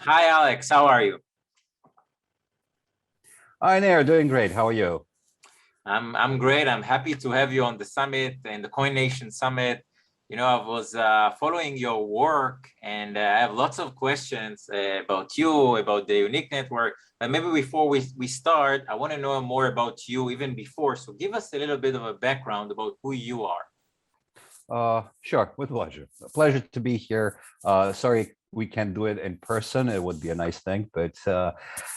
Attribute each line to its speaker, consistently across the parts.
Speaker 1: Hi, Alex. How are you?
Speaker 2: Hi there, doing great. How are you?
Speaker 1: I'm great. I'm happy to have you on the summit and the Coin Nation Summit. I was following your work, and I have lots of questions about you, about the Unique Network. But maybe before we start, I want to know more about you even before. So give us a little bit of a background about who you are.
Speaker 2: Sure, with pleasure. A pleasure to be here. Sorry we can't do it in person. It would be a nice thing, but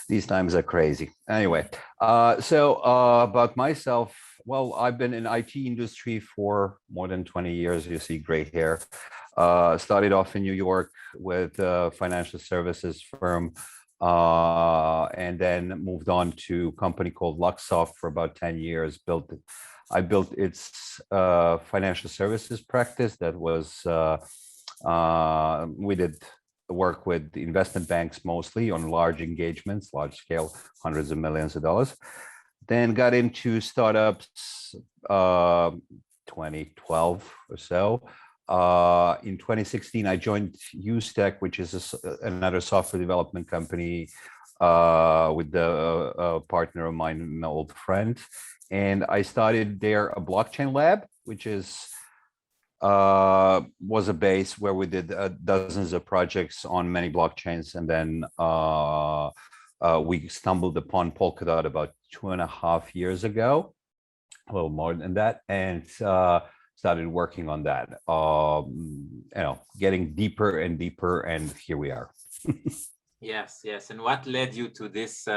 Speaker 2: these times are crazy. Anyway, about myself, well, I've been in IT industry for more than 20 years. You see gray hair. Started off in New York with a financial services firm, and then moved on to a company called Luxoft for about 10 years. I built its financial services practice. That was we did work with investment banks mostly on large engagements, large scale, hundreds of millions of dollars. Then got into startups 2012 or so. In 2016, I joined UStech, which is another software development company with a partner of mine, an old friend. And I started there a blockchain lab, which was a base where we did dozens of projects on many blockchains. And then we stumbled upon Polkadot about 2.5 years ago, a little more than that, and started working on that. Getting deeper and deeper, and here we are.
Speaker 1: Yes. And what led you to this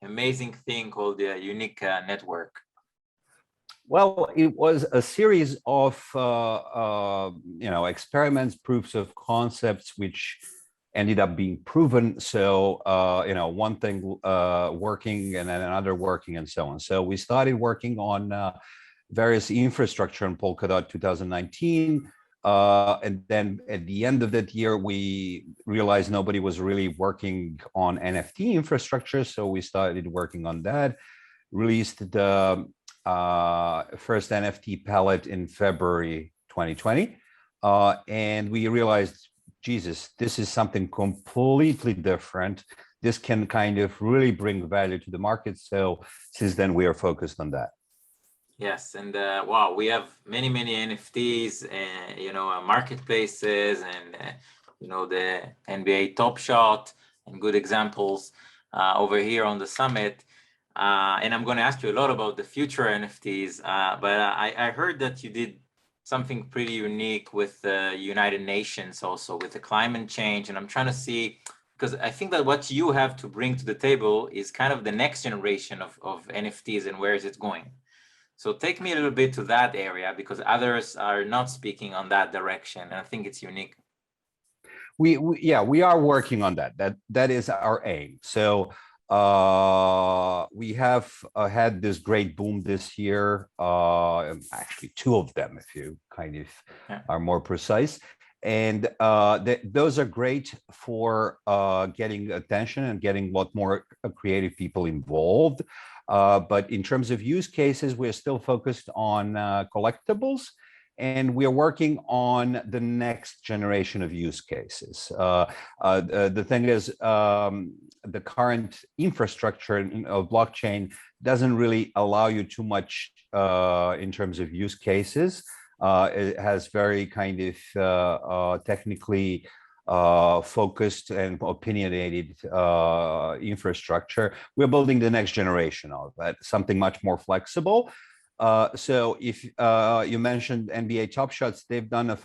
Speaker 1: amazing thing called the Unique Network?
Speaker 2: Well, it was a series of experiments, proofs of concepts, which ended up being proven. So one thing working and then another working and so on. So we started working on various infrastructure in Polkadot 2019. And then at the end of that year, we realized nobody was really working on NFT infrastructure. So we started working on that, released the first NFT palette in February 2020. And we realized, Jesus, this is something completely different. This can kind of really bring value to the market. So since then, we are focused on that.
Speaker 1: Yes, and wow, we have many NFTs, marketplaces, and the NBA Top Shot, and good examples over here on the summit. And I'm going to ask you a lot about the future NFTs, but I heard that you did something pretty unique with the United Nations, also with the climate change. And I'm trying to see, because I think that what you have to bring to the table is kind of the next generation of NFTs and where is it going. So take me a little bit to that area, because others are not speaking on that direction, and I think it's unique.
Speaker 2: We are working on that. That is our aim. So we have had this great boom this year. Actually, two of them, if you kind of are more precise. And those are great for getting attention and getting a lot more creative people involved. But in terms of use cases, we're still focused on collectibles, and we're working on the next generation of use cases. The thing is, the current infrastructure of blockchain doesn't really allow you too much in terms of use cases. It has very kind of technically focused and opinionated infrastructure. We're building the next generation of that, something much more flexible. So if you mentioned NBA Top Shots, they've done a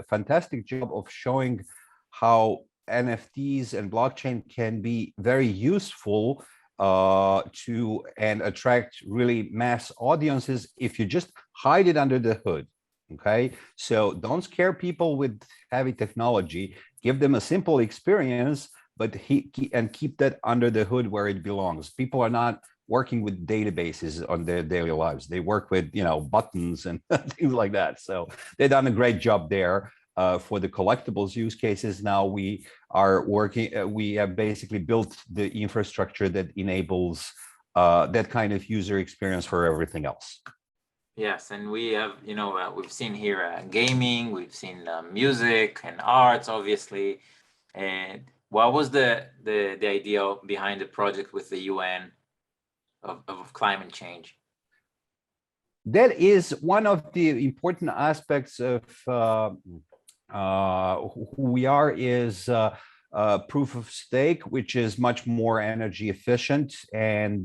Speaker 2: fantastic job of showing how NFTs and blockchain can be very useful to and attract really mass audiences if you just hide it under the hood. Okay, so don't scare people with heavy technology. Give them a simple experience, but keep that under the hood where it belongs. People are not working with databases on their daily lives. They work with buttons and things like that. So they've done a great job there. For the collectibles use cases, now we are working. We have basically built the infrastructure that enables that kind of user experience for everything else.
Speaker 1: Yes, and we have, we've seen here gaming, we've seen music and arts, obviously. And what was the idea behind the project with the UN of climate change?
Speaker 2: That is one of the important aspects of who we are, is proof of stake, which is much more energy efficient, and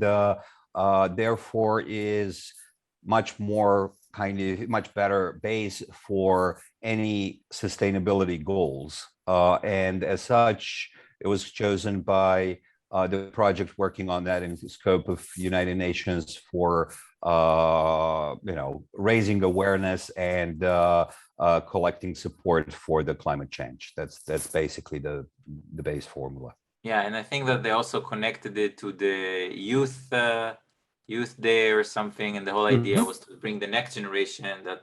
Speaker 2: therefore is much more much better base for any sustainability goals. And as such, it was chosen by the project working on that in the scope of United Nations for raising awareness and collecting support for the climate change. That's basically the base formula.
Speaker 1: Yeah, and I think that they also connected it to the youth day or something, and the whole idea was to bring the next generation that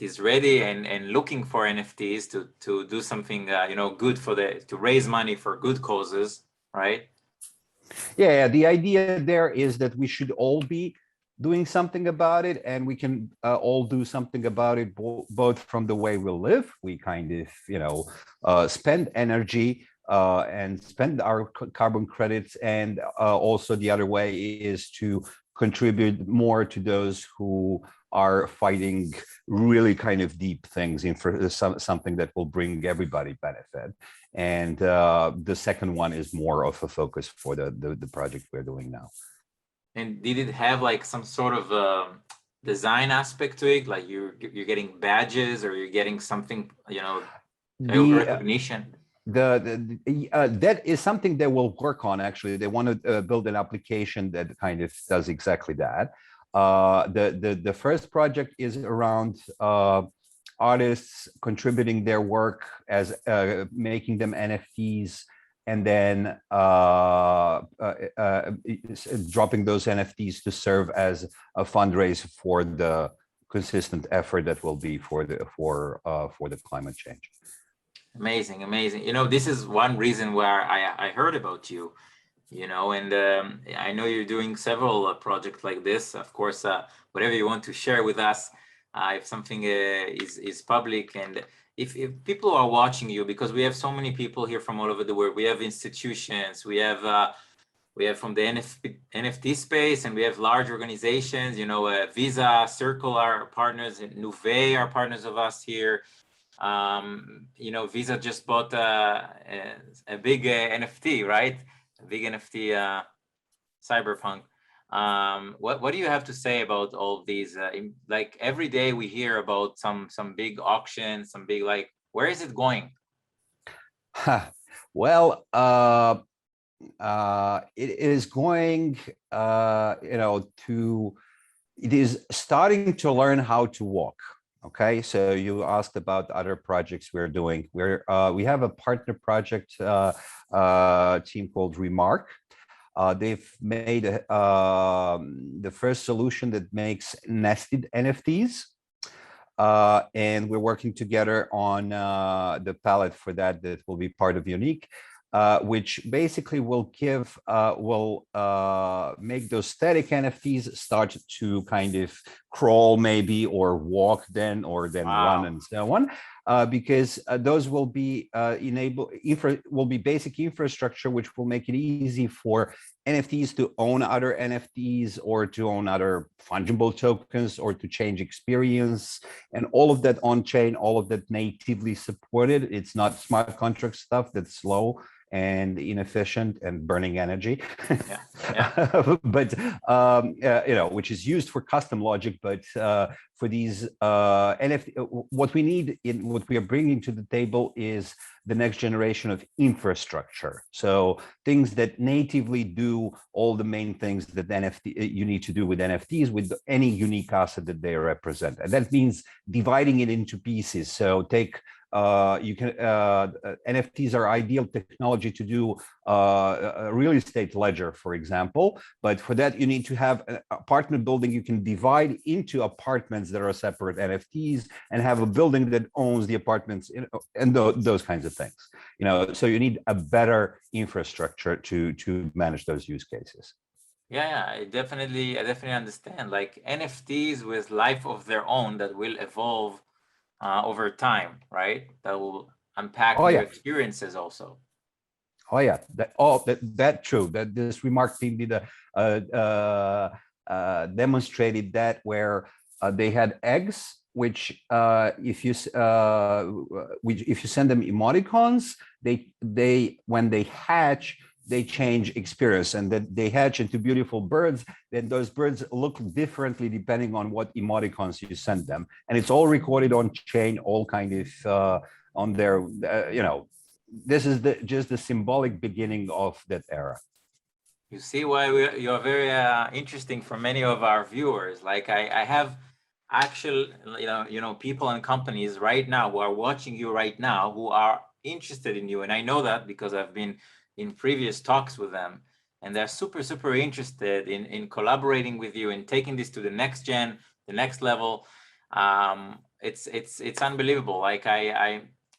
Speaker 1: is ready and looking for NFTs to do something good to raise money for good causes, right?
Speaker 2: Yeah, the idea there is that we should all be doing something about it, and we can all do something about it, both from the way we live. We kind of spend energy and spend our carbon credits, and also the other way is to contribute more to those who are fighting really kind of deep things for something that will bring everybody benefit. And the second one is more of a focus for the project we're doing now.
Speaker 1: And did it have like some sort of design aspect to it? Like you're getting badges, or you're getting something, recognition?
Speaker 2: That is something they will work on. Actually, they want to build an application that kind of does exactly that. The first project is around artists contributing their work as making them NFTs, and then dropping those NFTs to serve as a fundraiser for the consistent effort that will be for the climate change.
Speaker 1: Amazing, amazing. This is one reason where I heard about you. And I know you're doing several projects like this. Of course, whatever you want to share with us, if something is public, and if people are watching you, because we have so many people here from all over the world. We have institutions, we have from the NFT space, and we have large organizations. Visa, Circle are partners, and Nuvei are partners of us here. Visa just bought a big NFT, right? A big NFT cyberpunk. What do you have to say about all of these? Like every day we hear about some big auction, some big, like, where is it going?
Speaker 2: Well, it is going, it is starting to learn how to walk. Okay, so you asked about other projects we're doing. We have a partner project team called Remark. They've made the first solution that makes nested NFTs, and we're working together on the palette for that will be part of Unique, which basically will make those static NFTs start to kind of crawl maybe, or walk then, or then run, and so on. Because those will be will be basic infrastructure, which will make it easy for NFTs to own other NFTs, or to own other fungible tokens, or to change experience, and all of that on chain, all of that natively supported. It's not smart contract stuff that's slow and inefficient and burning energy. But which is used for custom logic. But for these NFT, what we need, what we are bringing to the table, is the next generation of infrastructure. So things that natively do all the main things that you need to do with NFTs, with any unique asset that they represent. And that means dividing it into pieces. So take NFTs are ideal technology to do a real estate ledger, for example. But for that, you need to have an apartment building you can divide into apartments that are separate NFTs, and have a building that owns the apartments, and those kinds of things. So you need a better infrastructure to manage those use cases.
Speaker 1: Yeah, I definitely understand. Like NFTs with life of their own that will evolve over time, right? That will unpack new experiences also.
Speaker 2: Oh yeah, that true. That this remark team did demonstrated that where they had eggs, which if you send them emoticons, they when they hatch, they change experience, and that they hatch into beautiful birds. Then those birds look differently depending on what emoticons you send them, and it's all recorded on chain, all kind of on their this is just the symbolic beginning of that era.
Speaker 1: You see why you're very interesting for many of our viewers. Like I have actual, people and companies right now who are watching you right now who are interested in you. And I know that because I've been in previous talks with them, and they're super, super interested in collaborating with you and taking this to the next gen, the next level. It's unbelievable. Like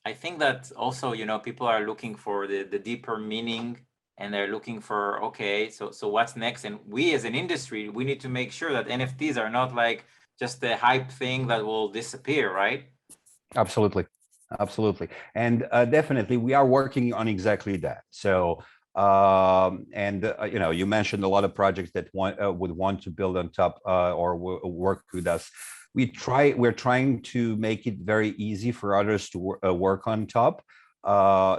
Speaker 1: I think that also, people are looking for the deeper meaning, and they're looking for, okay, so what's next? And we as an industry, we need to make sure that NFTs are not like just a hype thing that will disappear, right?
Speaker 2: Absolutely, absolutely, and definitely we are working on exactly that. So you mentioned a lot of projects that would want to build on top or work with us. We're trying to make it very easy for others to work on top.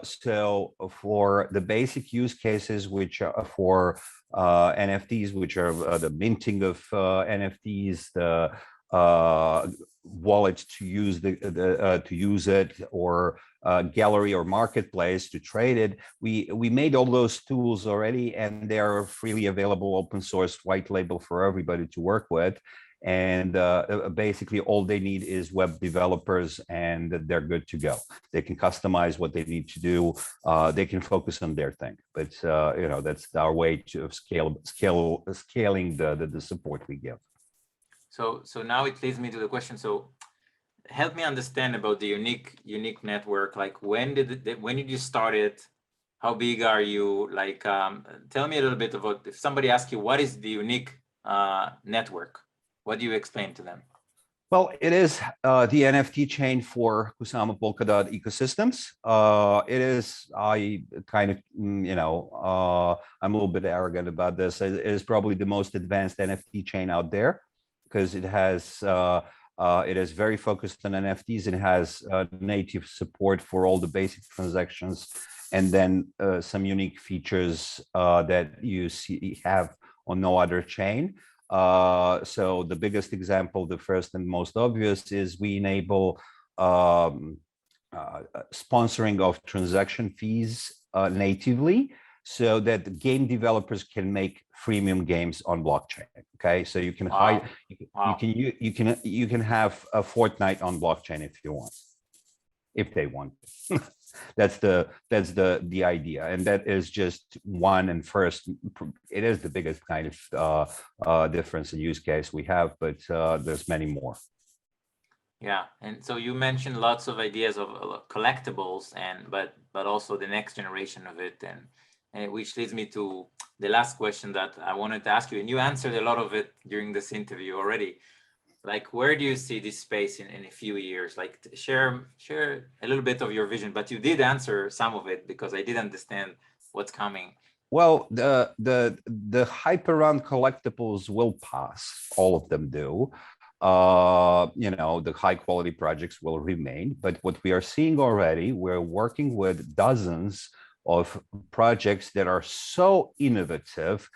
Speaker 2: So for the basic use cases, which are for NFTs, which are the minting of NFTs, the wallet to use to use it, or gallery or marketplace to trade it. We made all those tools already, and they are freely available, open source, white label for everybody to work with. And basically all they need is web developers, and they're good to go. They can customize what they need to do. They can focus on their thing. But that's our way to scaling the support we give.
Speaker 1: So now it leads me to the question. So help me understand about the unique network. Like when did you start it? How big are you? Like tell me a little bit about, if somebody asks you what is the unique network, what do you explain to them?
Speaker 2: Well, it is the NFT chain for Kusama Polkadot ecosystems. It is, I kind of, I'm a little bit arrogant about this. It is probably the most advanced NFT chain out there, because it is very focused on NFTs. It has native support for all the basic transactions, and then some unique features that you have on no other chain. So the biggest example, the first and most obvious, is we enable sponsoring of transaction fees natively, so that game developers can make freemium games on blockchain. Okay, so you can
Speaker 1: Wow.
Speaker 2: you can have a Fortnite on blockchain if you want, if they want. That's the idea, and that is just one and first. It is the biggest kind of difference in use case we have, but there's many more.
Speaker 1: Yeah, and so you mentioned lots of ideas of collectibles, but also the next generation of it, and which leads me to the last question that I wanted to ask you, and you answered a lot of it during this interview already. Like, where do you see this space in a few years? Like, share a little bit of your vision, but you did answer some of it because I did understand what's coming.
Speaker 2: Well, the hype around collectibles will pass. All of them do. The high quality projects will remain. But what we are seeing already, we're working with dozens of projects that are so innovative,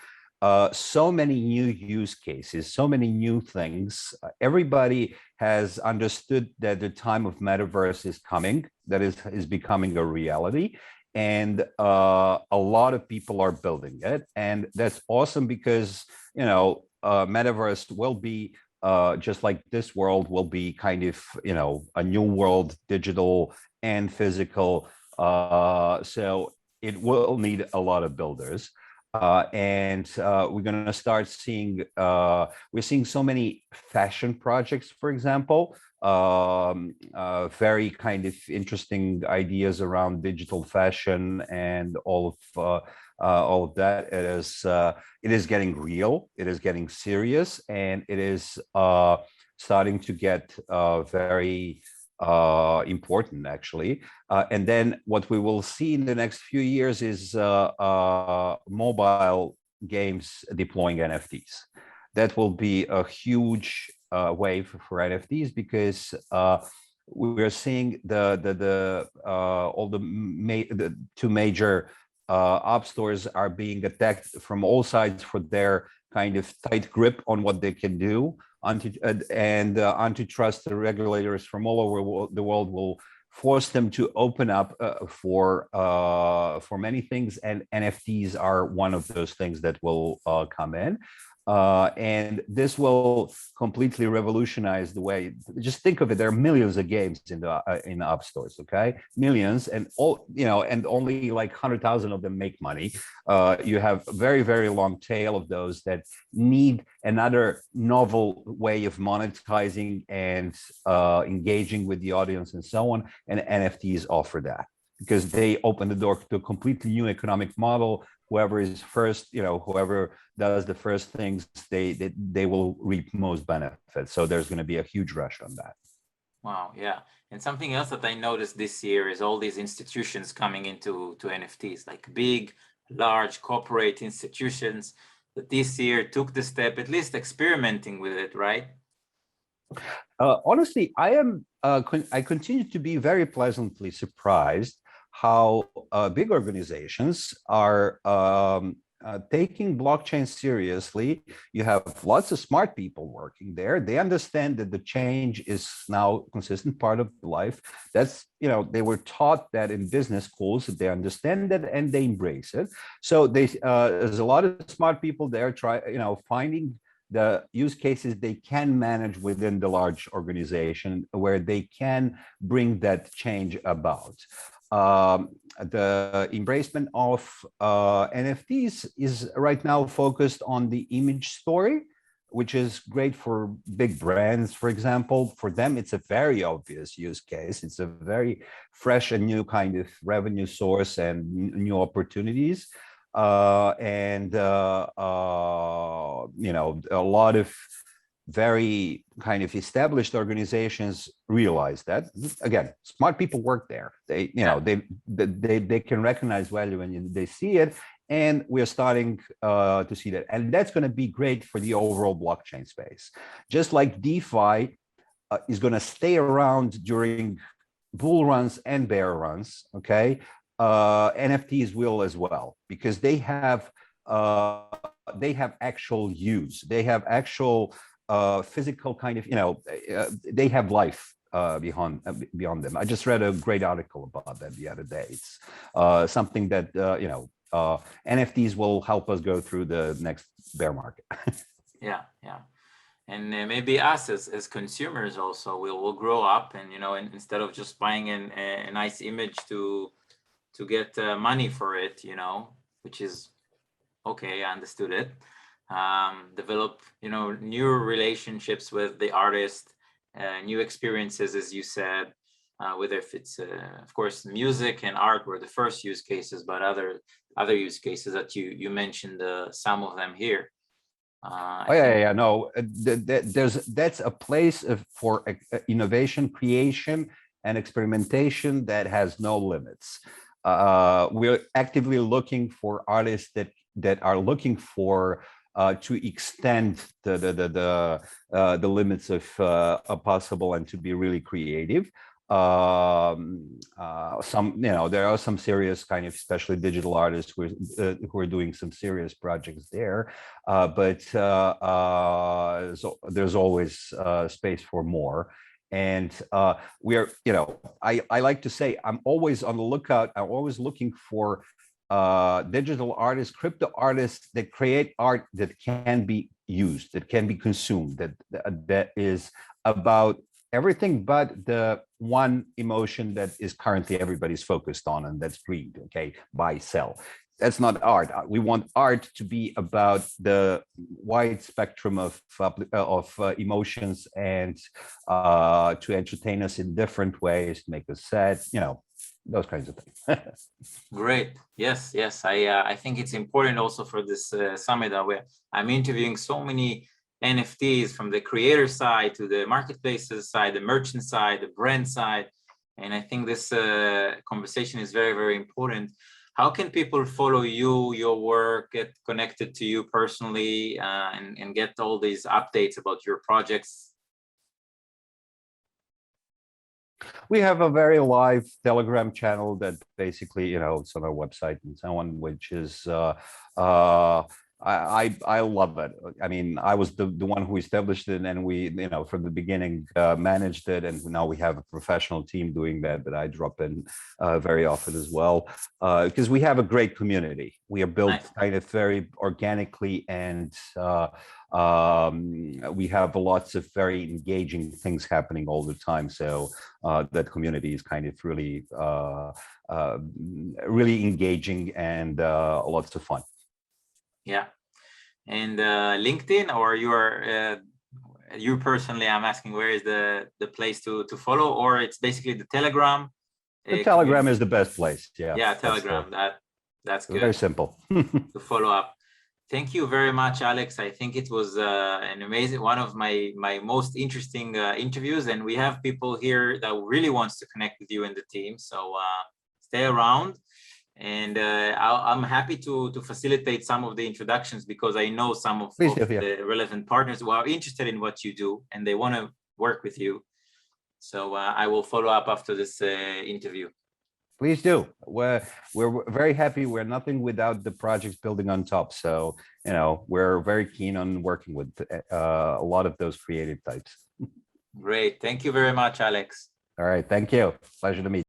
Speaker 2: so many new use cases, so many new things. Everybody has understood that the time of metaverse is coming, that is becoming a reality. And a lot of people are building it. And that's awesome because, metaverse will be just like this world will be kind of, a new world, digital and physical. So it will need a lot of builders. And we're going to start seeing, we're seeing so many fashion projects, for example, very kind of interesting ideas around digital fashion and all of that. It is getting real, it is getting serious, and it is starting to get very important actually. And then what we will see in the next few years is mobile games deploying NFTs. That will be a huge wave for NFTs because we're seeing the two major app stores are being attacked from all sides for their kind of tight grip on what they can do. Antitrust regulators from all over the world will force them to open up for many things, and NFTs are one of those things that will come in. And this will completely revolutionize the way. Just think of it: there are millions of games in the app stores, okay? Millions, and and only like 100,000 of them make money. You have a very, very long tail of those that need another novel way of monetizing and engaging with the audience and so on. And NFTs offer that because they open the door to a completely new economic model. Whoever is first, whoever does the first things, they will reap most benefits. So there's going to be a huge rush on that.
Speaker 1: Wow, yeah. And something else that I noticed this year is all these institutions coming into NFTs, like big, large corporate institutions that this year took the step, at least experimenting with it, right?
Speaker 2: Honestly, I continue to be very pleasantly surprised how big organizations are taking blockchain seriously. You have lots of smart people working there. They understand that the change is now a consistent part of life. That's, they were taught that in business schools, that they understand that and they embrace it. So there's a lot of smart people there finding the use cases they can manage within the large organization where they can bring that change about. The embracement of NFTs is right now focused on the image story, which is great for big brands, for example. For them, it's a very obvious use case. It's a very fresh and new kind of revenue source and new opportunities. A lot of very kind of established organizations realize that. Again, smart people work there. They can recognize value when they see it, and we're starting to see that, and that's going to be great for the overall blockchain space. Just like DeFi is going to stay around during bull runs and bear runs, okay? NFTs will as well, because they have actual use. They have actual physical kind of, they have life beyond them. I just read a great article about that the other day. It's something that NFTs will help us go through the next bear market.
Speaker 1: Yeah. And maybe us as consumers also will grow up, and instead of just buying a nice image to get money for it, which is okay, I understood it. Develop, new relationships with the artist, new experiences, as you said, whether if it's, of course, music and art were the first use cases, but other use cases that you mentioned, some of them here.
Speaker 2: No, that's a place for innovation, creation, and experimentation that has no limits. We're actively looking for artists that are looking for to extend the limits of possible and to be really creative. There are some serious kind of, especially digital artists who are doing some serious projects there, but so there's always space for more. And we're, I like to say, I'm always on the lookout. I'm always looking for digital artists, crypto artists that create art that can be used, that can be consumed, that is about everything but the one emotion that is currently everybody's focused on, and that's greed. Okay, buy, sell. That's not art. We want art to be about the wide spectrum of emotions and to entertain us in different ways, to make us sad, those kinds of things.
Speaker 1: Great. Yes. I think it's important also for this summit where I'm interviewing so many NFTs from the creator side to the marketplaces side, the merchant side, the brand side. And I think this conversation is very, very important. How can people follow you, your work, get connected to you personally, and get all these updates about your projects?
Speaker 2: We have a very live Telegram channel that basically, it's on our website and so on, which is I love it. I mean, I was the one who established it, and we, from the beginning managed it, and now we have a professional team doing that. But I drop in very often as well, because we have a great community. We are built kind of very organically, and we have lots of very engaging things happening all the time. So that community is kind of really, really engaging and lots of fun.
Speaker 1: Yeah. And LinkedIn, or you personally, I'm asking, where is the place to follow, or it's basically the Telegram?
Speaker 2: The Telegram is the best place. Yeah.
Speaker 1: Yeah, Telegram. That's good.
Speaker 2: Very simple.
Speaker 1: To follow up. Thank you very much, Alex. I think it was an amazing, one of my most interesting interviews, and we have people here that really wants to connect with you and the team. So stay around, and I'm happy to facilitate some of the introductions, because I know some of the relevant partners who are interested in what you do and they want to work with you. So I will follow up after this interview.
Speaker 2: Please do. We're very happy. We're nothing without the projects building on top. So, we're very keen on working with a lot of those creative types.
Speaker 1: Great. Thank you very much, Alex.
Speaker 2: All right. Thank you. Pleasure to meet you.